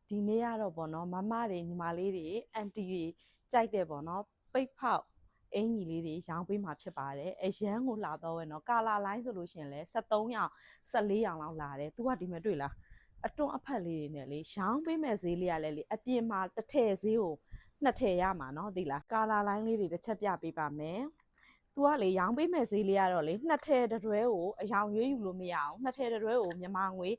ဒီနေ့ကတော့ပေါ့နော်မမတွေညီမလေးတွေအန်တီတွေကြိုက်တယ်ပေါ့နော်ပိတ်ဖောက်အင်ကြီးလေးတွေရောင်းပေးမှာဖြစ်ပါတယ်အရန်ကိုလာတော့ဝဲနော်ကာလာလိုင်းဆိုလို့ရှင်လဲ73ရောင်14ရောင်လောက်လာတယ်သူကဒီမဲ့တွေ့လားအတွန်းအဖက်လေးတွေနဲ့လေရောင်းပေးမဲ့ဈေးလေးရလဲလေအပြင်မှာတစ်ထည်ဈေးကိုနှစ်ထည်ရမှာနော်သိလားကာလာလိုင်းလေးတွေတစ်ချက်ပြပေးပါမယ်သူကလေရောင်းပေးမဲ့ဈေးလေးကတော့လေနှစ်ထည်တတွဲကိုအယောင်ရွေးယူလို့မရအောင်နှစ်ထည်တတွဲကိုမြန်မာငွေ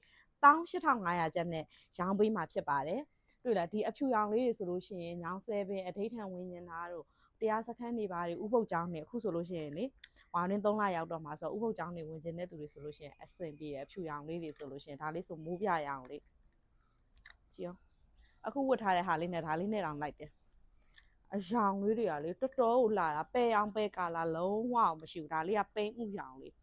18500ကျပ်နဲ့ရောင်းပေးမှာဖြစ်ပါတယ်တွေ့လားဒီအဖြူရောင်လေးတွေဆိုလို့ရှိရင်ညောင်ဆဲပင်အထိတ်ထန်ဝင်းညင်သားတို့တရားစခန်းတွေပါတွေဥပုပ်ကျောင်းတွေအခုဆိုလို့ရှိရင်လေဝါရင်း3လရောက်တော့မှာဆိုဥပုပ်ကျောင်းတွေဝင်ကျင်တဲ့သူတွေဆိုလို့ရှိရင်အဆင်ပြေတယ်အဖြူရောင်လေးတွေဆိုလို့ရှိရင်ဒါလေးဆိုမိုးပြရအောင်လေးကြည့်အောင်အခုဝတ်ထားတဲ့ဟာလေးနဲ့ဒါလေးနဲ့တောင်လိုက်တယ်အယောင်လေးတွေကလေတော်တော်ကိုလာတာပဲအောင်ပဲကာလာလုံးဝမရှိဘူးဒါလေးကပိန်းဥရောင်လေး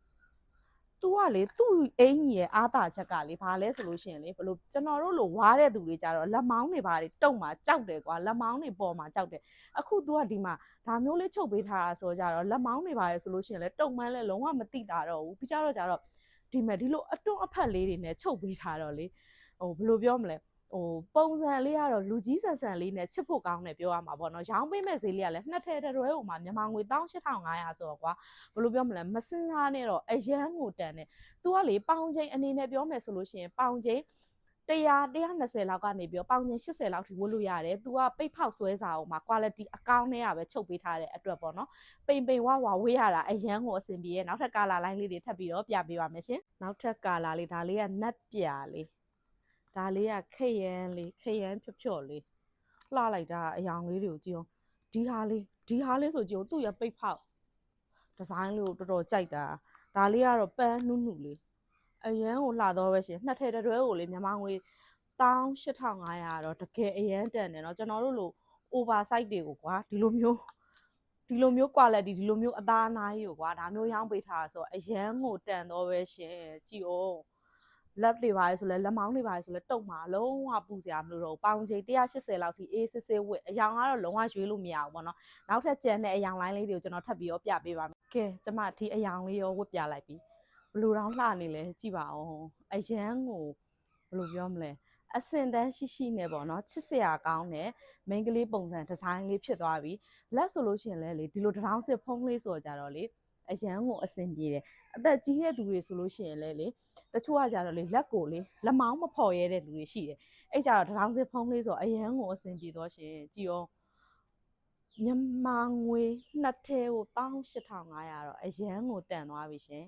သူကလေသူ့အင်ကြီးရဲ့အားသာချက်ကလေဘာလဲဆိုလို့ရှိရင်လေဘလို့ကျွန်တော်တို့လိုဝါတဲ့သူတွေကြတော့လက်မောင်းတွေဘာတွေတုံမှာကြောက်တယ်ကွာလက်မောင်းတွေပေါ်မှာကြောက်တယ်အခုသူကဒီမှာဒါမျိုးလေးချုပ်ပေးထားတာဆိုကြတော့လက်မောင်းတွေဘာလဲဆိုလို့ရှိရင်လေတုံမှန်းလဲလုံးဝမတိတာတော့ဘူးပြီးကြတော့ဒီမဲ့ဒီလိုအတွန်းအဖက်လေးတွေနဲ့ချုပ်ပေးထားတော့လေဟိုဘလို့ပြောမလဲပုံစံလေးကတော့လူကြီးဆန်ဆန်လေးနဲ့ချစ်ဖို့ကောင်းတယ်ပြောရမှာပေါ့နော်ရောင်းပေးမဲ့ဈေးလေးကလည်းနှစ်ထည်တရွဲဟိုမှာမြန်မာငွေ18500ဆိုတော့ကွာဘယ်လိုပြောမလဲမစင်စားနဲ့တော့အရန်ကိုတန်တယ်သူကလေပေါင်ချိန်အနေနဲ့ပြောမယ်ဆိုလို့ရှိရင်ပေါင်ချိန်100 120လောက်ကနေပြီးတော့ပေါင်ချိန်80လောက်ထိဝတ်လို့ရတယ်သူကပိတ်ဖောက်ဆွဲစာအောင်မှာ quality အကောင်းနဲ့ရပဲချုပ်ပေးထားတဲ့အတွက်ပေါ့နော်ပိန်ဝဝေးရတာအရန်ကိုအဆင်ပြေရဲ့နောက်ထပ်ကာလာလိုင်းလေးတွေထပ်ပြီးတော့ပြပေးပါမယ်ရှင်နောက်ထပ်ကာလာလေးဒါလေးကနတ်ပြာလေးဒါလေးကခရမ်းလေးခရမ်းဖြော့လေးလှလိုက်တာအယောင်လေးတွေကိုကြည့်အောင်ဒီဟာလေးဆိုကြည့်အောင်သူ့ရပိတ်ဖောက်ဒီဇိုင်းလေးကိုတော်တော်ကြိုက်တာဒါလေးကတော့ပန်းနုလေးအရန်ကိုလှတော့ပဲရှင်နှစ်ထည်တတွဲကိုလေမြန်မာငွေ18500တော့တကယ်အရန်တန်တယ်เนาะကျွန်တော်တို့လို over size တွေကိုကွာဒီလိုမျိုး quality ဒီလိုမျိုးအသားအနားကြီးကိုကွာဒါမျိုးရောင်းပေးထားဆိုအရန်ကိုတန်တော့ပဲရှင်ကြည့်အောင်လက်တွေပါလေဆိုလဲလက်မောင်းတွေပါလေဆိုလဲတုံမှာလုံးဝပူစရာမလိုတော့ပေါင်ချိန်180လောက်ထိအေးစစ်စစ်ဝစ်အယောင်ကတော့လုံးဝရွေးလို့မရဘူးပေါ့နော်နောက်ထပ်ကျန်တဲ့အယောင်လိုင်းလေးတွေကိုကျွန်တော်ထပ်ပြီးတော့ပြပေးပါမယ်ကဲကျမဒီအယောင်လေးရောဝတ်ပြလိုက်ပြီဘလူတောင်လှနေလဲကြည့်ပါအောင်အရန်ကိုဘယ်လိုပြောမလဲအစင်တန်းရှိနေပေါ့နော်ချစ်စရာကောင်းတဲ့မိန်းကလေးပုံစံဒီဇိုင်းလေးဖြစ်သွားပြီလက်ဆိုလို့ရှိရင်လဲလေဒီလိုတထောင်စစ်ဖုံးလေးဆိုကြတော့လေအရန်ကိုအဆင်ပြေတယ်အသက်ကြီးတဲ့သူတွေဆိုလို့ရှိရင်လဲလေတချို့ကကြတော့လေလက်ကိုလေလက်မောင်းမဖော်ရဲတဲ့လူတွေရှိတယ်အဲ့ကြတော့တထောင်စစ်ဖုံးလေးဆိုအရန်ကိုအဆင်ပြေတော့ရှင်ကြည်အောင်မြန်မာငွေနှစ်ထဲကို18500တော့အရန်ကိုတန်သွားပြီရှင်